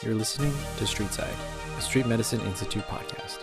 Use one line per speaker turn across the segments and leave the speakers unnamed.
You're listening to Streetside, a Street Medicine Institute podcast.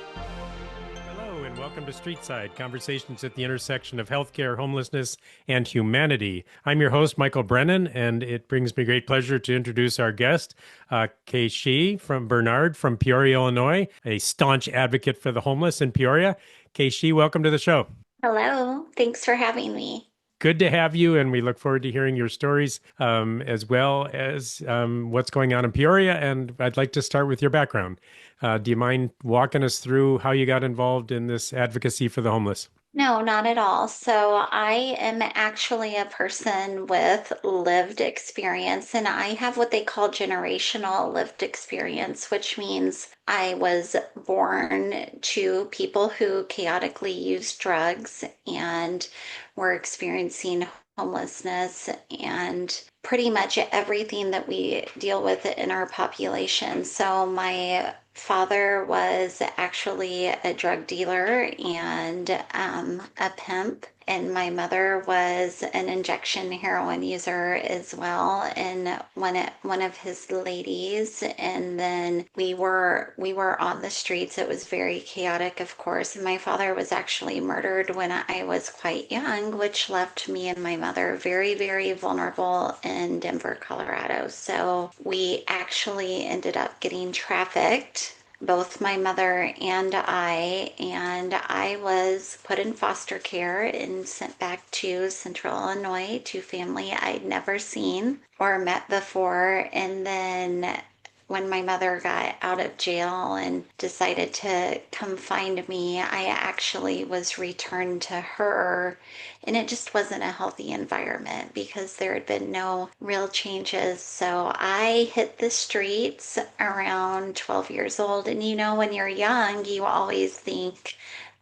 Hello, and welcome to Streetside, conversations at the intersection of healthcare, homelessness, and humanity. I'm your host, Michael Brennan, and it brings me great pleasure to introduce our guest, Kshe Bernard from Peoria, Illinois, a staunch advocate for the homeless in Peoria. Kshe, welcome to the show.
Hello, thanks for having me.
Good to have you, and we look forward to hearing your stories as well as what's going on in Peoria. And I'd like to start with your background. Do you mind walking us through how you got involved in this advocacy for the homeless?
No, not at all. So, I am actually a person with lived experience, and I have what they call generational lived experience, which means I was born to people who chaotically used drugs and were experiencing homelessness and pretty much everything that we deal with in our population. So, my father was actually a drug dealer and a pimp. And my mother was an injection heroin user as well, and one of his ladies. And then we were on the streets. It was very chaotic, of course. And my father was actually murdered when I was quite young, which left me and my mother very, very vulnerable in Denver, Colorado. So we actually ended up getting trafficked, both my mother and I was put in foster care and sent back to Central Illinois to family I'd never seen or met before. And then when my mother got out of jail and decided to come find me, I actually was returned to her. And it just wasn't a healthy environment because there had been no real changes. So I hit the streets around 12 years old. And when you're young, you always think,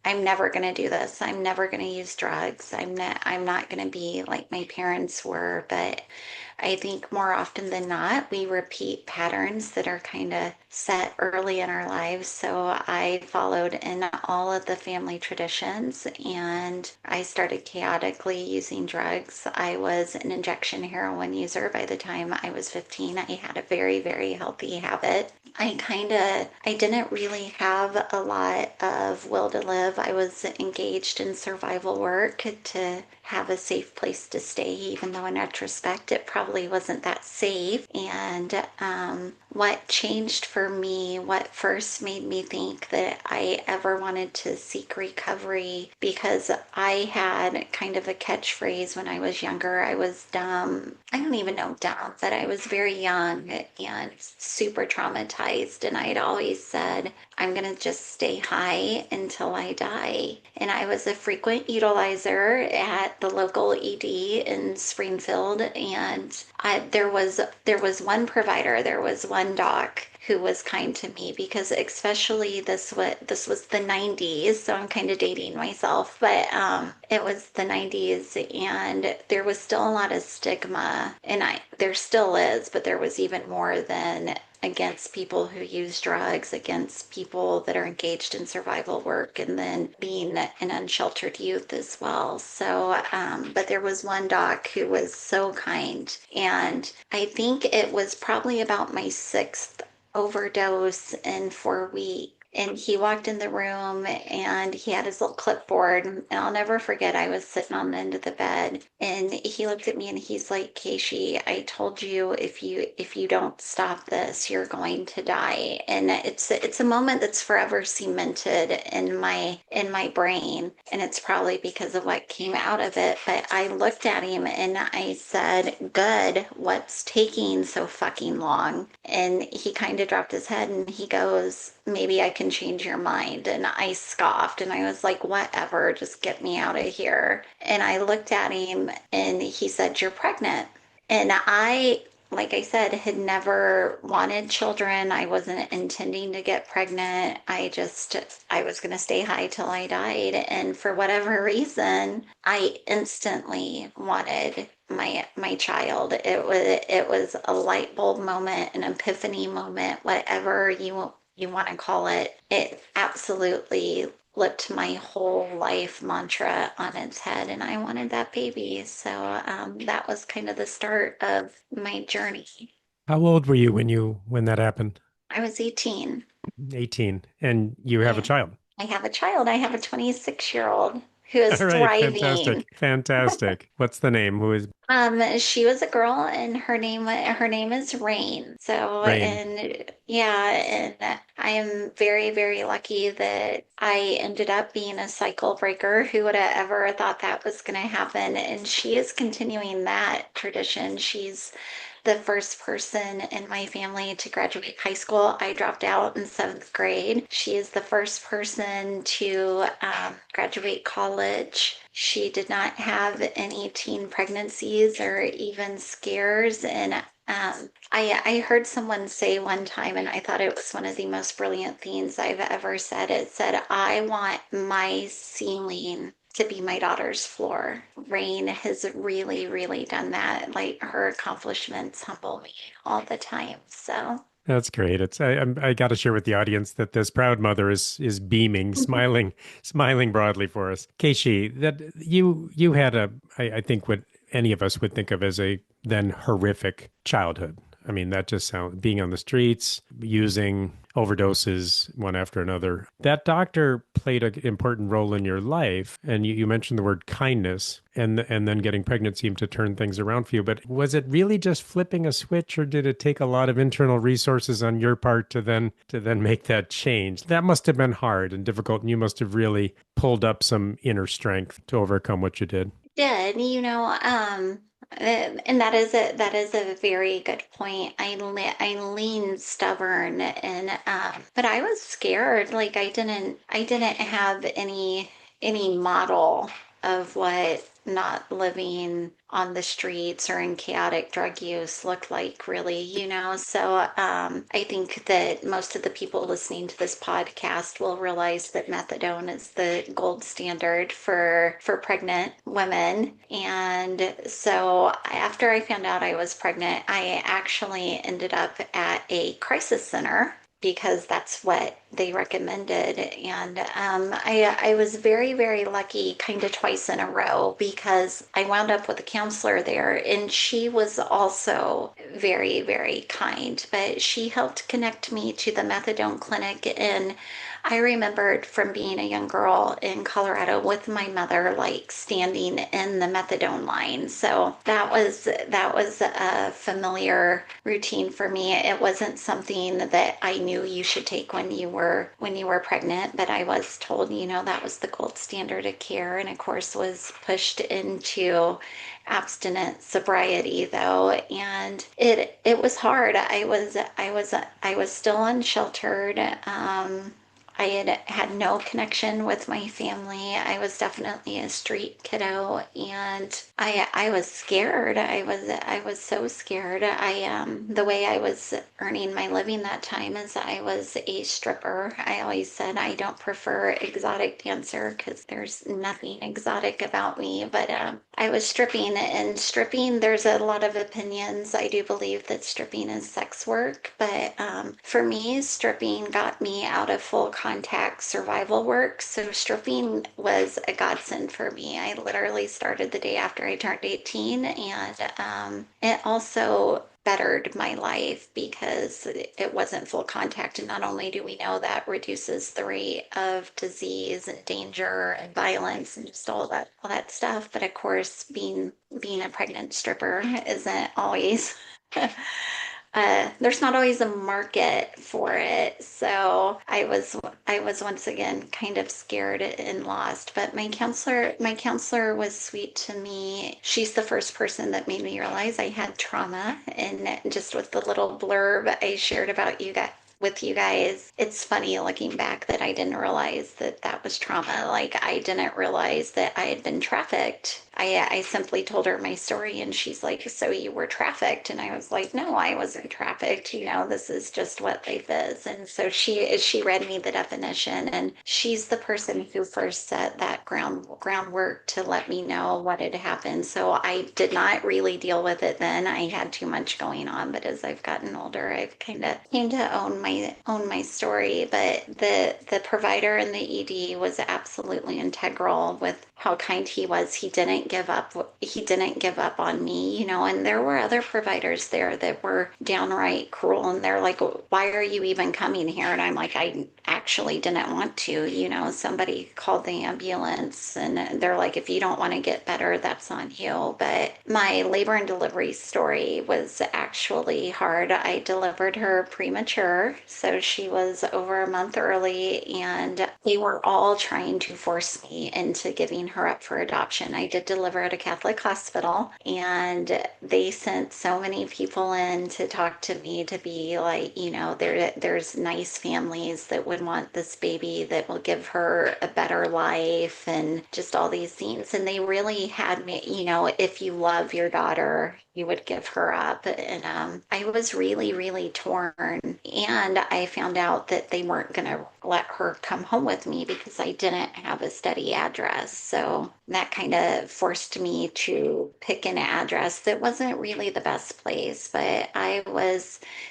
I'm never going to do this. I'm never going to use drugs. I'm not going to be like my parents were. But I think more often than not, we repeat patterns that are kind of set early in our lives. So I followed in all of the family traditions and I started chaotically using drugs. I was an injection heroin user by the time I was 15. I had a very, very healthy habit. I didn't really have a lot of will to live. I was engaged in survival work to have a safe place to stay, even though in retrospect it probably wasn't that safe. And what changed for me, what first made me think that I ever wanted to seek recovery, because I had kind of a catchphrase when I was younger. I was dumb. I don't even know dumb, but I was very young and super traumatized. And I had always said, I'm going to just stay high until I die. And I was a frequent utilizer at the local ED in Springfield. And there was one provider, there was one doc who was kind to me, because especially this was the 90s, so I'm kind of dating myself, but it was the 90s and there was still a lot of stigma, and there still is, but there was even more than against people who use drugs, against people that are engaged in survival work, and then being an unsheltered youth as well. So, but there was one doc who was so kind. And I think it was probably about my sixth overdose in 4 weeks. And he walked in the room and he had his little clipboard. And I'll never forget, I was sitting on the end of the bed and he looked at me and he's like, Kshe, I told you if you don't stop this, you're going to die. And it's a moment that's forever cemented in my brain. And it's probably because of what came out of it. But I looked at him and I said, good, what's taking so fucking long? And he kind of dropped his head and he goes, maybe I can change your mind. And I scoffed and I was like, whatever, just get me out of here. And I looked at him and he said, you're pregnant. And like I said, had never wanted children. I wasn't intending to get pregnant. I was going to stay high till I died. And for whatever reason, I instantly wanted my child. It was a light bulb moment, an epiphany moment, whatever you want to call it. It absolutely flipped my whole life mantra on its head, and I wanted that baby. So that was kind of the start of my journey.
How old were you when that happened?
I was 18.
18. And you have a
Yeah.
child.
I have a child. I have a 26-year-old who is
All right.
thriving.
Fantastic. Fantastic. What's the name? Who is
She was a girl and her name is Rain. So,
Rain?
and yeah, and I am very, very lucky that I ended up being a cycle breaker. Who would have ever thought that was going to happen? And she is continuing that tradition. She's the first person in my family to graduate high school. I dropped out in seventh grade. She is the first person to graduate college. She did not have any teen pregnancies or even scares. And I heard someone say one time, and I thought it was one of the most brilliant things I've ever said. It said, I want my ceiling to be my daughter's floor. Rain has really, really done that. Like her accomplishments humble me all the time. So
That's great. I got to share with the audience that this proud mother is beaming, smiling, smiling broadly for us. Kshe, that you had I think what any of us would think of as a then horrific childhood. I mean, that just sounds being on the streets, using overdoses one after another. That doctor played an important role in your life, and you mentioned the word kindness, and then getting pregnant seemed to turn things around for you. But was it really just flipping a switch, or did it take a lot of internal resources on your part to then make that change? That must have been hard and difficult, and you must have really pulled up some inner strength to overcome what you did.
did, and that is a very good point. I lean stubborn and but I was scared. Like I didn't have any model of what not living on the streets or in chaotic drug use looked like, really, So I think that most of the people listening to this podcast will realize that methadone is the gold standard for pregnant women. And so after I found out I was pregnant, I actually ended up at a crisis center because that's what they recommended. And I was very, very lucky kind of twice in a row because I wound up with a counselor there and she was also very, very kind. But she helped connect me to the methadone clinic. And I remembered from being a young girl in Colorado with my mother, like standing in the methadone line. So that was a familiar routine for me. It wasn't something that I knew you should take when you were pregnant, but I was told, that was the gold standard of care, and of course was pushed into abstinent sobriety though, and it was hard. I was still unsheltered. I had no connection with my family. I was definitely a street kiddo, and I was scared. I was so scared. The way I was earning my living that time is I was a stripper. I always said I don't prefer exotic dancer because there's nothing exotic about me, but I was stripping, and stripping, there's a lot of opinions. I do believe that stripping is sex work, but for me, stripping got me out of full contact survival work. So stripping was a godsend for me. I literally started the day after I turned 18, and it also bettered my life because it wasn't full contact. And not only do we know that reduces the rate of disease and danger and violence and just all that stuff, but of course, being a pregnant stripper isn't always there's not always a market for it. So I was once again kind of scared and lost. But my counselor was sweet to me. She's the first person that made me realize I had trauma. And just with the little blurb I shared about you guys with you guys, it's funny looking back that I didn't realize that that was trauma. Like I didn't realize that I had been trafficked. I simply told her my story and she's like, so you were trafficked? And I was like, no, I wasn't trafficked. This is just what life is. And so she read me the definition, and she's the person who first set that groundwork to let me know what had happened. So I did not really deal with it then. I had too much going on, but as I've gotten older, I've kind of came to own my story. But the provider in the ED was absolutely integral with how kind he was. He didn't didn't give up. He didn't give up on me, and there were other providers there that were downright cruel, and they're like, why are you even coming here? And I'm like, I actually didn't want to, somebody called the ambulance, and they're like, if you don't want to get better, that's on you. But my labor and delivery story was actually hard. I delivered her premature, so she was over a month early, and they were all trying to force me into giving her up for adoption. I did deliver at a Catholic hospital, and they sent so many people in to talk to me to be like, there's nice families that would want this baby that will give her a better life and just all these things. And they really had me, if you love your daughter, you would give her up. And I was really, really torn. And I found out that they weren't going to let her come home with me because I didn't have a steady address. So that kind of forced me to pick an address that wasn't really the best place. But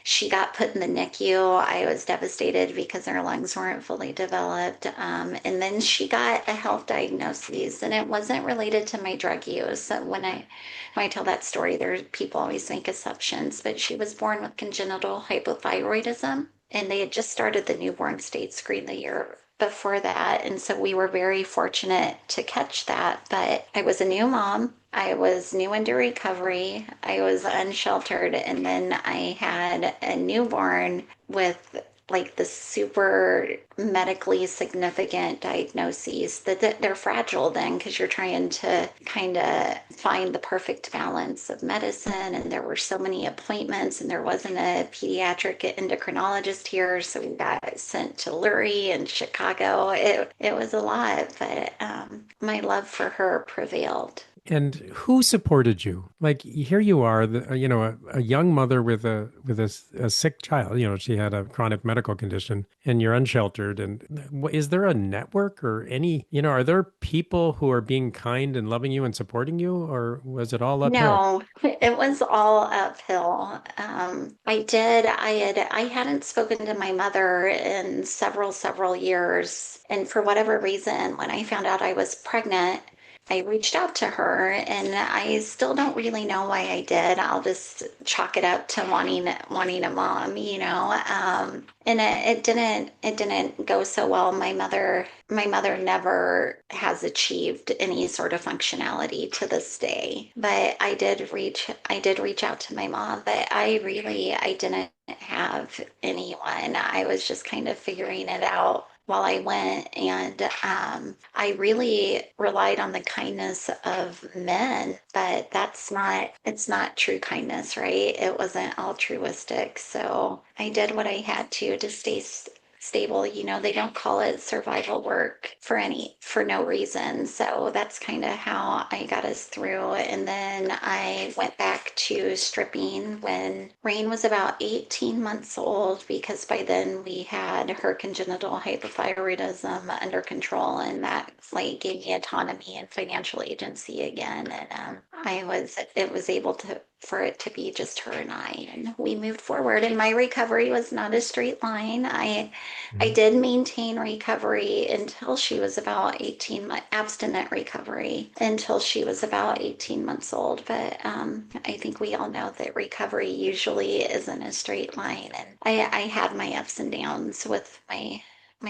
she got put in the NICU. I was devastated because her lungs weren't fully developed. And then she got a health diagnosis, and it wasn't related to my drug use. So when I tell that story, people always make assumptions, but she was born with congenital hypothyroidism, and they had just started the newborn state screen the year before that. And so we were very fortunate to catch that. But I was a new mom. I was new into recovery. I was unsheltered. And then I had a newborn with like the super medically significant diagnoses that they're fragile then, because you're trying to kind of find the perfect balance of medicine. And there were so many appointments, and there wasn't a pediatric endocrinologist here. So we got sent to Lurie and Chicago. It was a lot, but my love for her prevailed.
And who supported you? Like here you are, a young mother with a sick child. She had a chronic medical condition, and you're unsheltered. And is there a network or are there people who are being kind and loving you and supporting you, or was it all uphill?
No, it was all uphill. I hadn't spoken to my mother in several years. And for whatever reason, when I found out I was pregnant, I reached out to her, and I still don't really know why I did. I'll just chalk it up to wanting a mom, and it didn't go so well. My mother never has achieved any sort of functionality to this day. But I did reach out to my mom, but I didn't have anyone. I was just kind of figuring it out while I went. And I really relied on the kindness of men, but it's not true kindness, right? It wasn't altruistic. So I did what I had to stay stable. They don't call it survival work for no reason. So that's kind of how I got us through. And then I went back to stripping when Rain was about 18 months old, because by then we had her congenital hypothyroidism under control, and that like gave me autonomy and financial agency again. And it was able for it to be just her and I, and we moved forward. And my recovery was not a straight line. I did maintain recovery until she was about 18 months, abstinent recovery until she was about 18 months old. But I think we all know that recovery usually isn't a straight line. And I had my ups and downs with my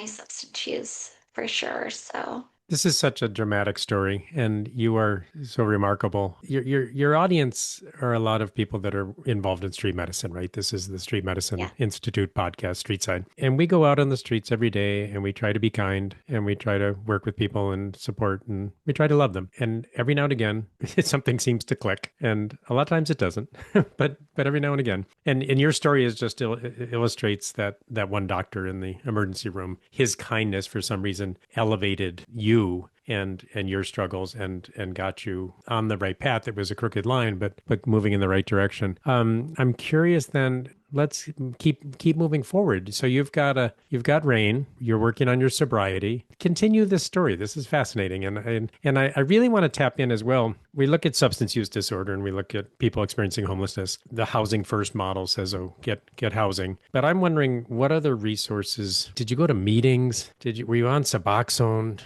substance use for sure. So
This is such a dramatic story, and you are so remarkable. Your audience are a lot of people that are involved in street medicine, right? This is the Street Medicine Institute podcast, Streetside. And we go out on the streets every day, and we try to be kind, and we try to work with people and support, and we try to love them. And every now and again, something seems to click, and a lot of times it doesn't, but every now and again. And your story is just illustrates that one doctor in the emergency room, his kindness for some reason elevated you and your struggles and got you on the right path. It was a crooked line, but moving in the right direction. I'm curious then, let's keep moving forward. So you've got Rain, you're working on your sobriety. Continue this story. This is fascinating. And I really want to tap in as well. We look at substance use disorder, and we look at people experiencing homelessness. The housing first model says, oh, get housing. But I'm wondering, what other resources? Did you go to meetings? Were you on Suboxone?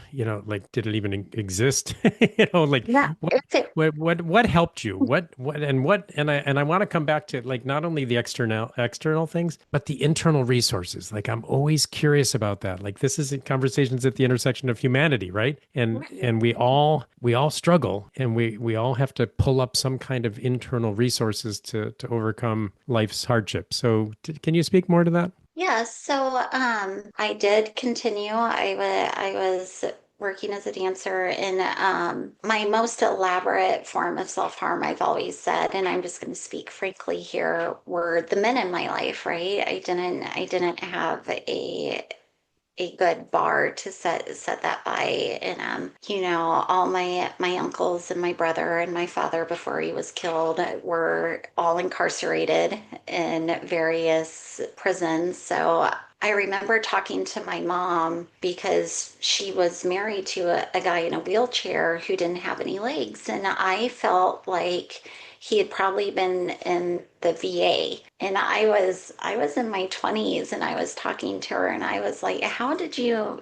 Did it it even exist? Like
Yeah,
what
if it
what helped you? And I want to come back to like not only the external things, but the internal resources. Like I'm always curious about that. Like this is in Conversations at the Intersection of Humanity, right? And we all struggle, and we all have to pull up some kind of internal resources to overcome life's hardships. So can you speak more to that?
Yeah, so I did continue. I was working as a dancer, and my most elaborate form of self-harm, I've always said, and I'm just going to speak frankly here, were the men in my life, right? I didn't have a good bar to set that by. And all my uncles and my brother and my father before he was killed were all incarcerated in various prisons. So I remember talking to my mom because she was married to a guy in a wheelchair who didn't have any legs, and I felt like he had probably been in the VA. And I was in my 20s, and I was talking to her, and I was like, how did you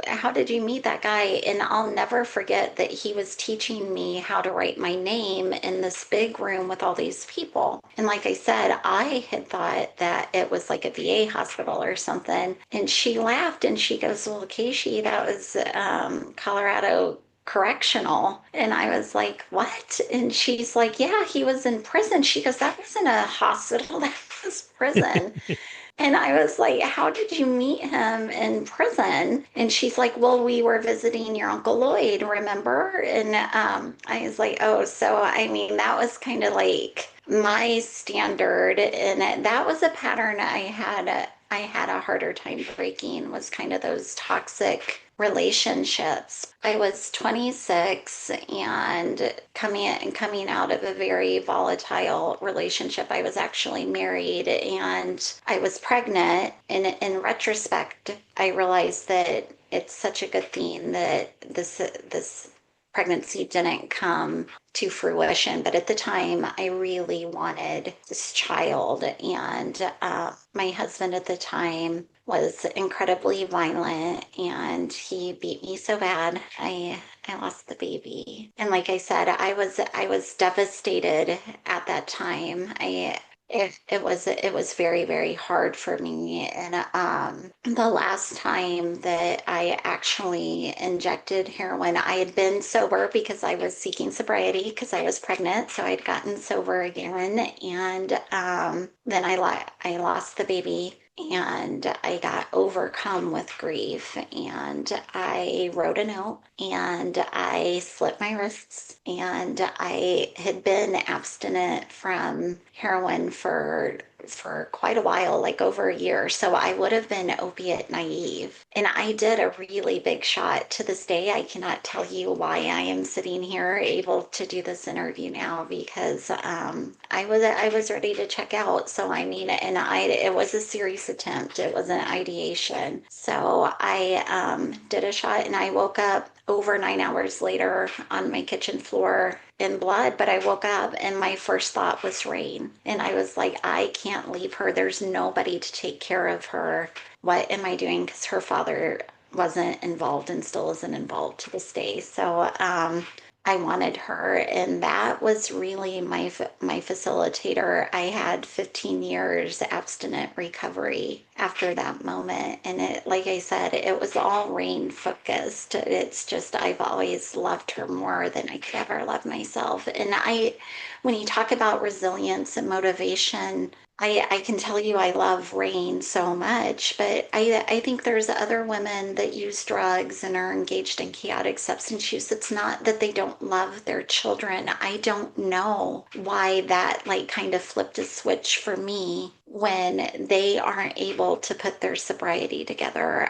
meet that guy? And I'll never forget that he was teaching me how to write my name in this big room with all these people. And like I said, I had thought that it was like a VA hospital or something. And she laughed and she goes, "Well, Casey, that was Colorado correctional." And I was like, "What?" And she's like, "Yeah, he was in prison." She goes, "That wasn't a hospital, that was prison." And I was like, "How did you meet him in prison?" And she's like, "Well, we were visiting your Uncle Lloyd, remember?" And I was like, "Oh, so I mean, that was kind of like my standard." And that was a pattern I had a harder time breaking, was kind of those toxic relationships. I was 26 and coming out of a very volatile relationship. I was actually married and I was pregnant. And in retrospect, I realized that it's such a good thing that this pregnancy didn't come to fruition. But at the time, I really wanted this child. And my husband at the time was incredibly violent, and he beat me so bad. I lost the baby. And like I said, I was devastated at that time. It was very, very hard for me. And the last time that I actually injected heroin, I had been sober because I was seeking sobriety because I was pregnant. So I'd gotten sober again. And then I lost the baby. And I got overcome with grief, and I wrote a note, and I slit my wrists, and I had been abstinent from heroin for quite a while, like over a year. So I would have been opiate naive. And I did a really big shot. To this day, I cannot tell you why I am sitting here able to do this interview now, because I was ready to check out. So I mean, and it was a serious attempt. It was an ideation. So I did a shot, and I woke up over 9 hours later on my kitchen floor in blood. But I woke up and my first thought was Rain. And I was like, I can't leave her. There's nobody to take care of her. What am I doing? Because her father wasn't involved and still isn't involved to this day. So I wanted her, and that was really my facilitator. I had 15 years abstinent recovery after that moment, and it, like I said, it was all Rain focused. It's just I've always loved her more than I could ever love myself. And when you talk about resilience and motivation, I can tell you I love Rain so much, but I think there's other women that use drugs and are engaged in chaotic substance use. It's not that they don't love their children. I don't know why that like kind of flipped a switch for me when they aren't able to put their sobriety together.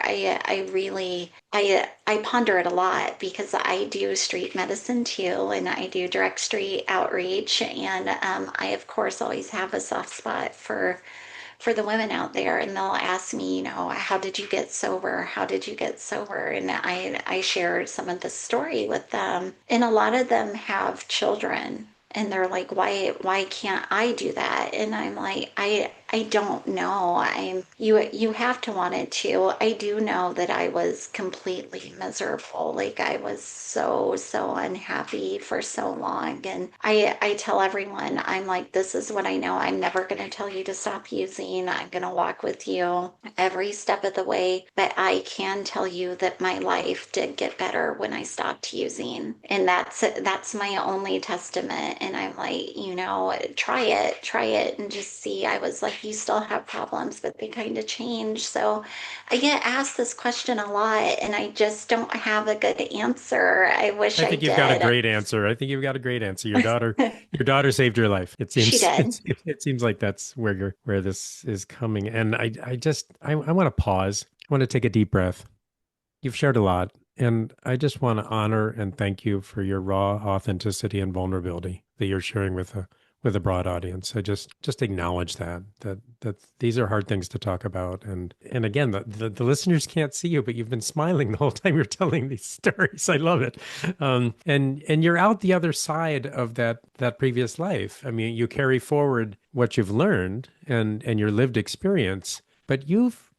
I ponder it a lot because I do street medicine too, and I do direct street outreach, and I of course always have a soft spot for the women out there, and they'll ask me, how did you get sober? How did you get sober? And I share some of the story with them, and a lot of them have children. And they're like, why can't I do that? And I'm like, I don't know. You have to want it to. I do know that I was completely miserable. Like I was so unhappy for so long. And I tell everyone, I'm like, this is what I know. I'm never going to tell you to stop using. I'm going to walk with you every step of the way. But I can tell you that my life did get better when I stopped using. And that's my only testament. And I'm like, try it and just see. I was like, you still have problems, but they kind of change. So I get asked this question a lot and I just don't have a good answer. I wish
I
I
think you've got a
did.
great answer. I think you've got a great answer. Your daughter saved your life. It
She
seems
did.
it seems like that's where this is coming. And I want to pause. I want to take a deep breath. You've shared a lot, and I just want to honor and thank you for your raw authenticity and vulnerability that you're sharing with a broad audience. I just acknowledge that these are hard things to talk about, and again, the listeners can't see you, but you've been smiling the whole time you're telling these stories. I love it, and you're out the other side of that previous life. I mean, you carry forward what you've learned and your lived experience, but you've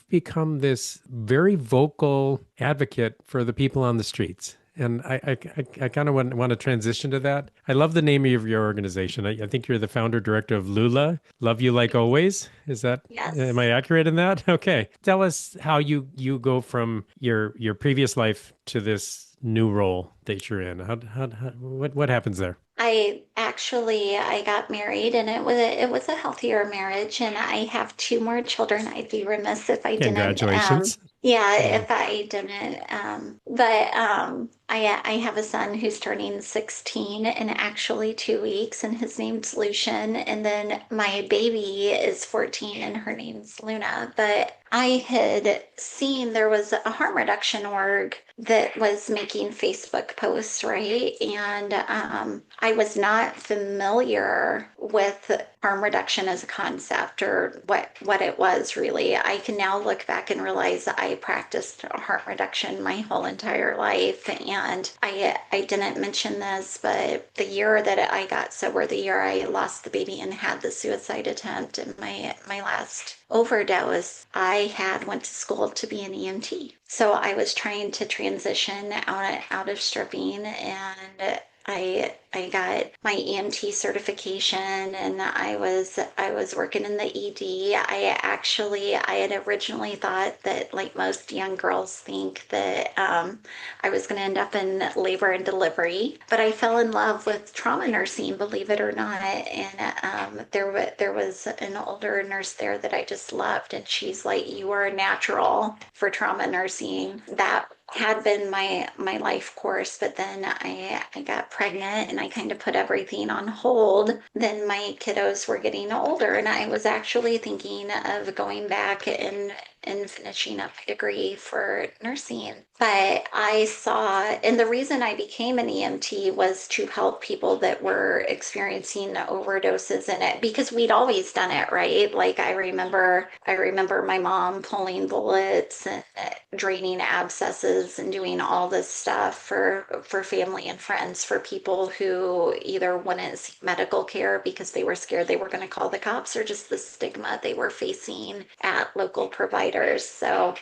become this very vocal advocate for the people on the streets. And I kind of want to transition to that. I love the name of your organization. I think you're the founder director of LULA, Love You Like Always. Am
Yes.
I accurate in that? Okay. Tell us how you go from your previous life to this new role that you're in. What happens there?
I got married and it was a healthier marriage and I have two more children. I'd be remiss if I didn't
Congratulations.
yeah,
Yeah.
if I didn't but I have a son who's turning 16 in actually 2 weeks and his name's Lucian and then my baby is 14 and her name's Luna. But I had seen there was a harm reduction org that was making Facebook posts, right? And I was not familiar with harm reduction as a concept or what it was really. I can now look back and realize I practiced harm reduction my whole entire life. And I didn't mention this, but the year that I got sober, the year I lost the baby and had the suicide attempt and my last overdose, I had went to school to be an EMT. So I was trying to transition out of stripping and I got my EMT certification and I was working in the ED. I had originally thought that like most young girls think that I was going to end up in labor and delivery, but I fell in love with trauma nursing, believe it or not. And there was an older nurse there that I just loved, and she's like, "You are a natural for trauma nursing." That had been my life course, but then I got pregnant and I kind of put everything on hold. Then my kiddos were getting older and I was actually thinking of going back and finishing up my degree for nursing. But I saw, and the reason I became an EMT was to help people that were experiencing overdoses in it because we'd always done it, right? Like I remember my mom pulling bullets and draining abscesses and doing all this stuff for family and friends for people who either wouldn't seek medical care because they were scared they were going to call the cops or just the stigma they were facing at local providers. So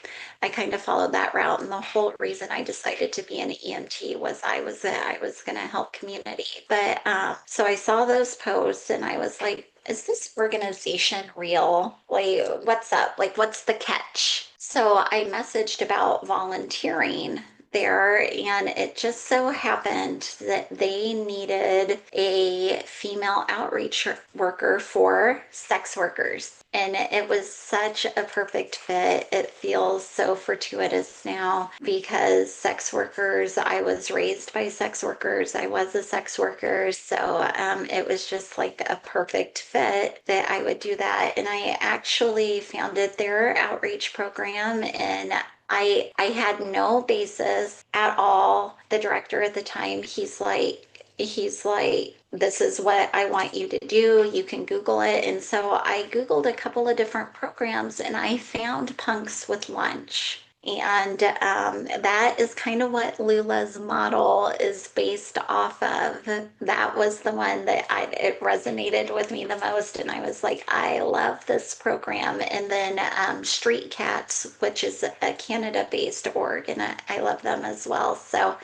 I kind of followed that route, and the whole reason I decided to be an EMT was I was going to help community. But so I saw those posts and I was like, is this organization real? Like, what's up? Like, what's the catch? So I messaged about volunteering there, and it just so happened that they needed a female outreach worker for sex workers. And it was such a perfect fit. It feels so fortuitous now because sex workers, I was raised by sex workers, I was a sex worker. So it was just like a perfect fit that I would do that. And I actually founded their outreach program and I had no basis at all. The director at the time, he's like, this is what I want you to do. You can Google it. And so I Googled a couple of different programs and I found Punks with Lunch. And that is kind of what LULA's model is based off of. That was the one that it resonated with me the most. And I was like, I love this program. And then Street Cats, which is a Canada-based org, and I love them as well. So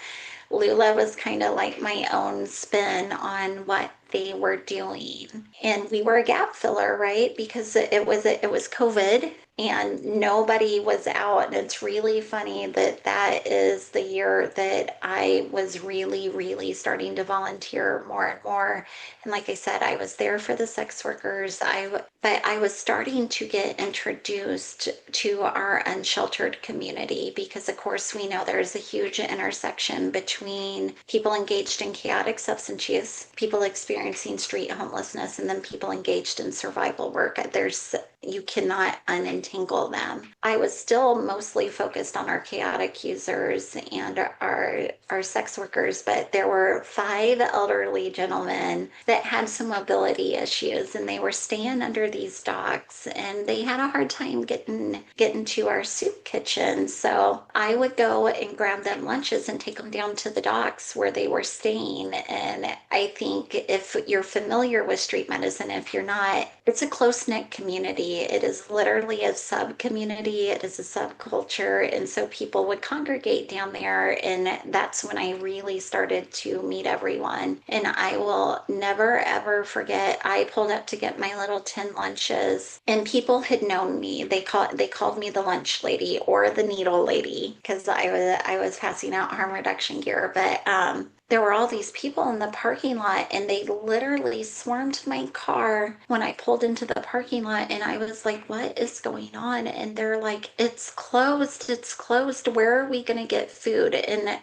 LULA was kind of like my own spin on what they were doing. And we were a gap filler, right? Because it was COVID and nobody was out. And it's really funny that that is the year that I was really, really starting to volunteer more and more. And like I said, I was there for the sex workers. But I was starting to get introduced to our unsheltered community because, of course, we know there's a huge intersection between people engaged in chaotic substance use, people experiencing street homelessness, and then people engaged in survival work. You cannot unentangle them. I was still mostly focused on our chaotic users and our sex workers, but there were 5 elderly gentlemen that had some mobility issues, and they were staying under these docks, and they had a hard time getting to our soup kitchen. So I would go and grab them lunches and take them down to the docks where they were staying. And I think if you're familiar with street medicine, if you're not, it's a close-knit community. It is literally a sub-community. It is a subculture. And so people would congregate down there. And that's when I really started to meet everyone. And I will never, ever forget, I pulled up to get my little tin lunches and people had known me. They called me the lunch lady or the needle lady because I was passing out harm reduction gear. But there were all these people in the parking lot and they literally swarmed my car when I pulled into the parking lot, and I was like, what is going on? And they're like, it's closed, it's closed, where are we going to get food? And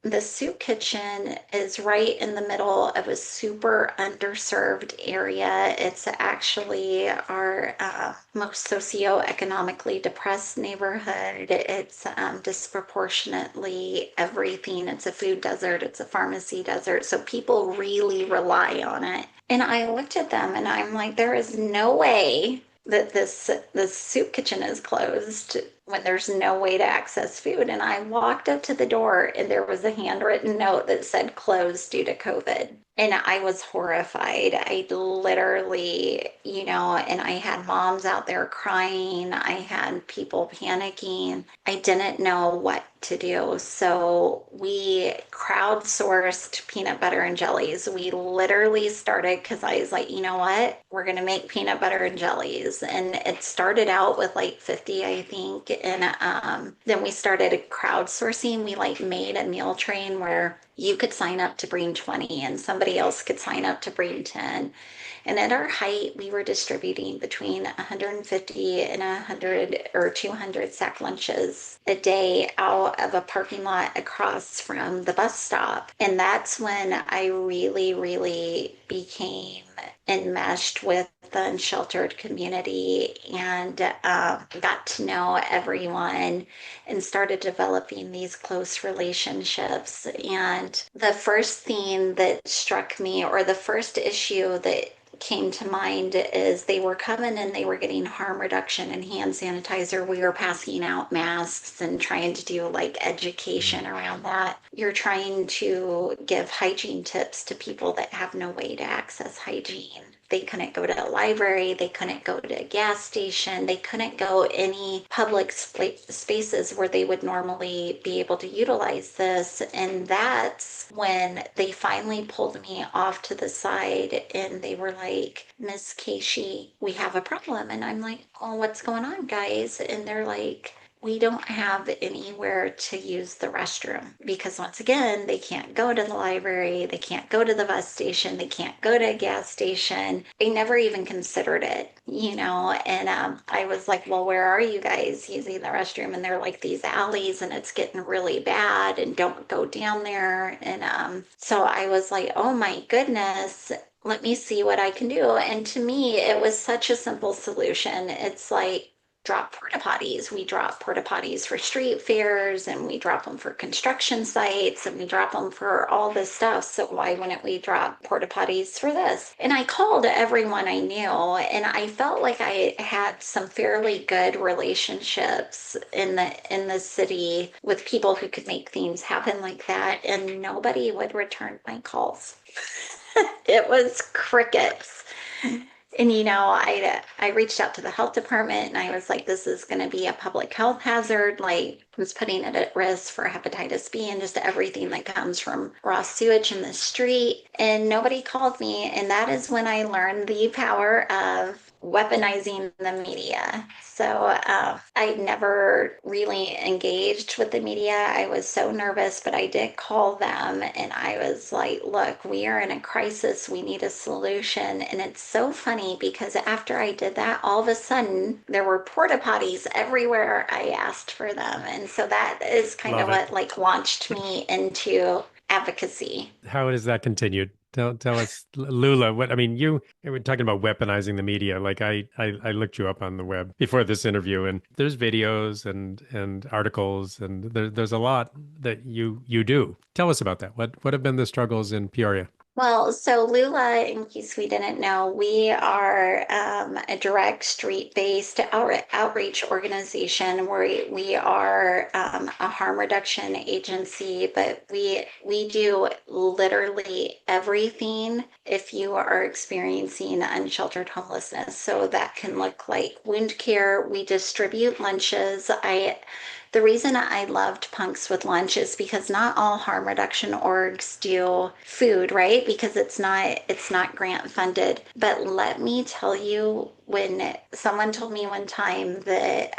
the soup kitchen is right in the middle of a super underserved area. It's actually our most socioeconomically depressed neighborhood. It's disproportionately everything. It's a food desert, it's a pharmacy desert. So people really rely on it. And I looked at them and I'm like, there is no way that this soup kitchen is closed when there's no way to access food. And I walked up to the door and there was a handwritten note that said closed due to COVID. And I was horrified. I literally, and I had moms out there crying. I had people panicking. I didn't know what to do. So we crowdsourced peanut butter and jellies. We literally started because I was like, you know what? We're going to make peanut butter and jellies. And it started out with like 50, I think. And then we started crowdsourcing. We like made a meal train where you could sign up to bring 20 and somebody else could sign up to bring 10. And at our height, we were distributing between 150 and 100 or 200 sack lunches a day out of a parking lot across from the bus stop. And that's when I really, really became enmeshed with the unsheltered community and got to know everyone and started developing these close relationships. And the first thing that struck me, or the first issue that came to mind, is they were coming and they were getting harm reduction and hand sanitizer. We were passing out masks and trying to do like education around that. You're trying to give hygiene tips to people that have no way to access hygiene. They couldn't go to a library, they couldn't go to a gas station, they couldn't go any public spaces where they would normally be able to utilize this. And that's when they finally pulled me off to the side and they were like, Miss Kshe, we have a problem. And I'm like, oh, what's going on, guys? And they're like, we don't have anywhere to use the restroom because once again, they can't go to the library, they can't go to the bus station, they can't go to a gas station. They never even considered it, and I was like, well, where are you guys using the restroom? And they're like, these alleys and it's getting really bad and don't go down there. And so I was like, oh my goodness, let me see what I can do. And to me, it was such a simple solution. It's like, drop porta potties. We drop porta potties for street fairs, and we drop them for construction sites, and we drop them for all this stuff. So why wouldn't we drop porta potties for this? And I called everyone I knew, and I felt like I had some fairly good relationships in the city with people who could make things happen like that, and nobody would return my calls. It was crickets. And I reached out to the health department and I was like, this is going to be a public health hazard. Like, I was putting it at risk for hepatitis B and just everything that comes from raw sewage in the street. And nobody called me. And that is when I learned the power of weaponizing the media. So I never really engaged with the media. I was so nervous, but I did call them and I was like, look, we are in a crisis. We need a solution. And it's so funny because after I did that, all of a sudden there were porta potties everywhere I asked for them. And so that is kind of what like launched me into advocacy.
How has that continued? Tell us, Lula. What I mean, you were talking about weaponizing the media. Like I looked you up on the web before this interview, and there's videos and articles, and there's a lot that you do. Tell us about that. What have been the struggles in Peoria?
Well, so LULA, in case we didn't know, we are a direct street-based outreach organization where we are a harm reduction agency, but we do literally everything if you are experiencing unsheltered homelessness. So that can look like wound care. We distribute lunches. The reason I loved Punks with Lunch is because not all harm reduction orgs do food, right? Because it's not grant funded. But let me tell you, when someone told me one time that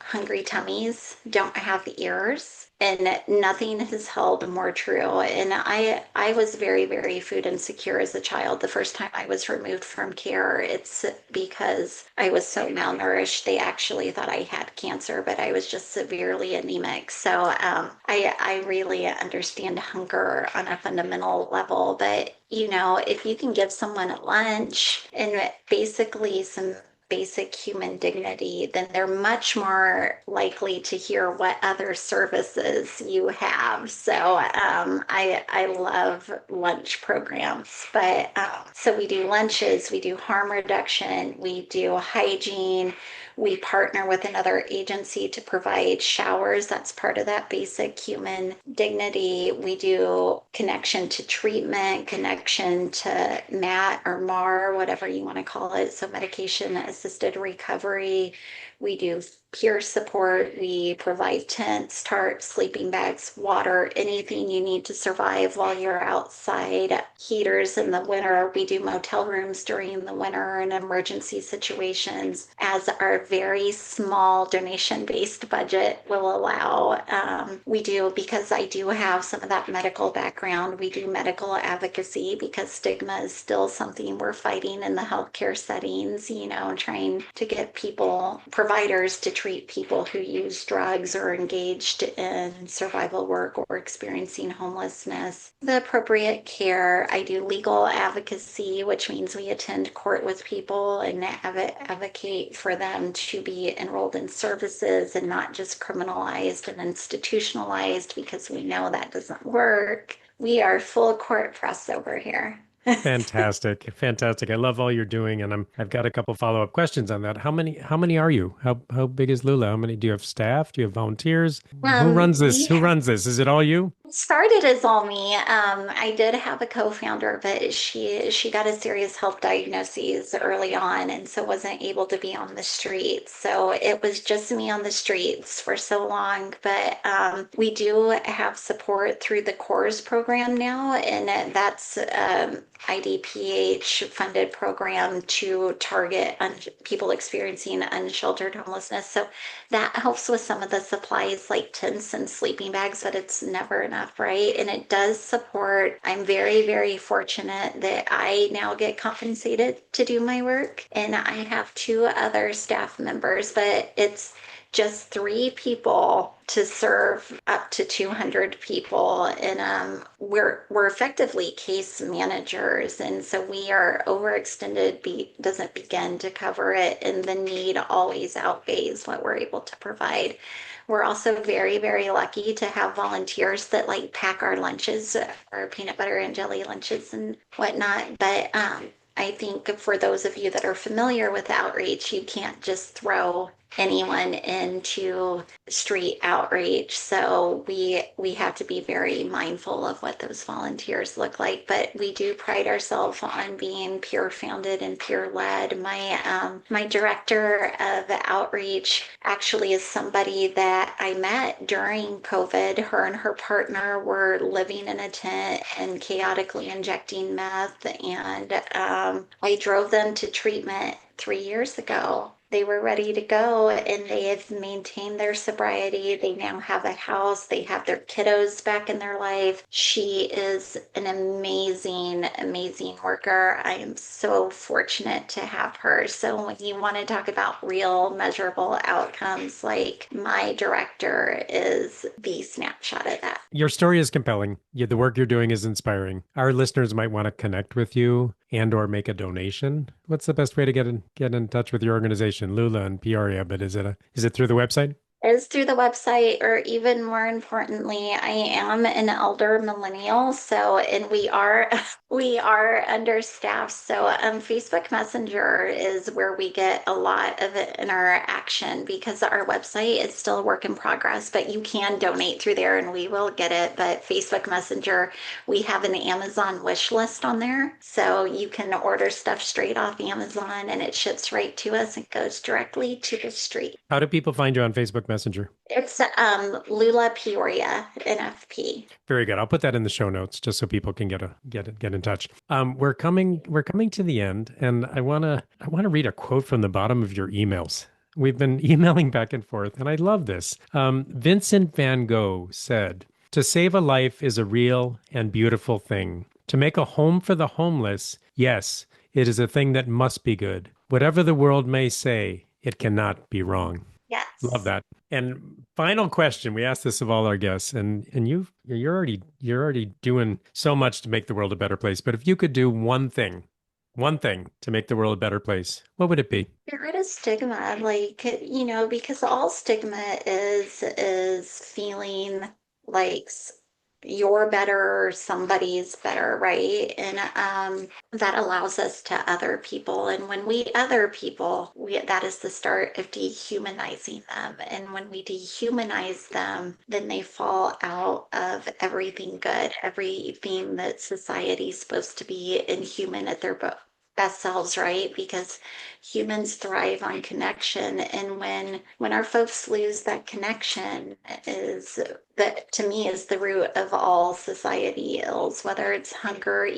hungry tummies don't have ears, and nothing has held more true. And I was very, very food insecure as a child. The first time I was removed from care, it's because I was so malnourished. They actually thought I had cancer, but I was just severely anemic. So I really understand hunger on a fundamental level. But if you can give someone a lunch and basically some basic human dignity, then they're much more likely to hear what other services you have. So I love lunch programs, but so we do lunches, we do harm reduction, we do hygiene. We partner with another agency to provide showers. That's part of that basic human dignity. We do connection to treatment, connection to MAT or MAR, whatever you want to call it. So medication assisted recovery. We do peer support. We provide tents, tarps, sleeping bags, water, anything you need to survive while you're outside. Heaters in the winter. We do motel rooms during the winter and emergency situations, as our very small donation-based budget will allow. We do, because I do have some of that medical background, we do medical advocacy because stigma is still something we're fighting in the healthcare settings, trying to get providers to treat people who use drugs or engaged in survival work or experiencing homelessness. The appropriate care. I do legal advocacy, which means we attend court with people and advocate for them to be enrolled in services and not just criminalized and institutionalized, because we know that doesn't work. We are full court press over here.
Fantastic. Fantastic. I love all you're doing, and I've got a couple follow-up questions on that. How many are you? How big is Lula? How many do you have staff? Do you have volunteers? Who runs this? Who runs this? Is it all you?
Started as all me. I did have a co-founder, but she got a serious health diagnosis early on, and so wasn't able to be on the streets. So it was just me on the streets for so long. But we do have support through the CORES program now, and that's IDPH funded program to target people experiencing unsheltered homelessness. So that helps with some of the supplies like tents and sleeping bags, but it's never enough, right? And it does support. I'm very, very fortunate that I now get compensated to do my work, and I have two other staff members, but just 3 people to serve up to 200 people. And we're effectively case managers. And so we are overextended, doesn't begin to cover it. And the need always outweighs what we're able to provide. We're also very, very lucky to have volunteers that like pack our lunches, our peanut butter and jelly lunches and whatnot. But I think for those of you that are familiar with outreach, you can't just throw anyone into street outreach. So we have to be very mindful of what those volunteers look like. But we do pride ourselves on being peer founded and peer led. My director of outreach actually is somebody that I met during COVID. Her and her partner were living in a tent and chaotically injecting meth, and I drove them to treatment 3 years ago. They were ready to go and they have maintained their sobriety. They now have a house. They have their kiddos back in their life. She is an amazing, amazing worker. I am so fortunate to have her. So when you want to talk about real measurable outcomes, like my director is the snapshot of that.
Your story is compelling. The work you're doing is inspiring. Our listeners might want to connect with you and or make a donation. What's the best way to get in touch with your organization, LULA in Peoria? But is it through the website?
Is through the website, or even more importantly, I am an elder millennial. So, and we are understaffed. So, Facebook Messenger is where we get a lot of interaction because our website is still a work in progress, but you can donate through there and we will get it. But Facebook Messenger, we have an Amazon wish list on there. So you can order stuff straight off Amazon and it ships right to us and goes directly to the street.
How do people find you on Facebook Messenger?
It's LULA Peoria, NFP.
Very good. I'll put that in the show notes just so people can get in touch. We're coming to the end, and I wanna read a quote from the bottom of your emails. We've been emailing back and forth, and I love this. Vincent van Gogh said, "To save a life is a real and beautiful thing. To make a home for the homeless, yes, it is a thing that must be good. Whatever the world may say, it cannot be wrong."
Yes.
Love that. And final question, we ask this of all our guests, and you're already doing so much to make the world a better place. But if you could do one thing to make the world a better place, what would it be?
Get rid of stigma, because all stigma is feeling like you're better or somebody's better, right? And that allows us to other people. And when we other people, that is the start of dehumanizing them. And when we dehumanize them, then they fall out of everything good, everything that society's supposed to be inhuman at their best selves, right? Because humans thrive on connection, and when our folks lose that connection, to me is the root of all society ills. Whether it's hunger,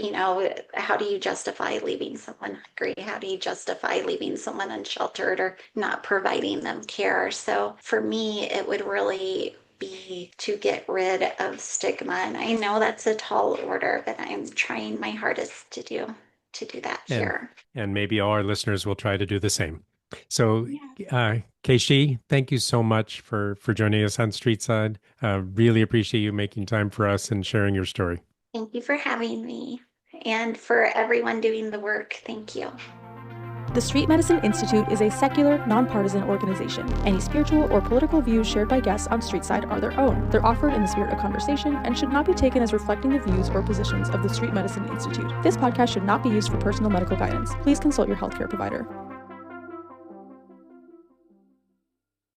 how do you justify leaving someone hungry? How do you justify leaving someone unsheltered or not providing them care? So for me, it would really be to get rid of stigma, and I know that's a tall order, but I'm trying my hardest to do that here.
And maybe all our listeners will try to do the same. So, Kshe, thank you so much for joining us on Streetside. Really appreciate you making time for us and sharing your story.
Thank you for having me. And for everyone doing the work, thank you.
The Street Medicine Institute is a secular, nonpartisan organization. Any spiritual or political views shared by guests on Streetside are their own. They're offered in the spirit of conversation and should not be taken as reflecting the views or positions of the Street Medicine Institute. This podcast should not be used for personal medical guidance. Please consult your healthcare provider.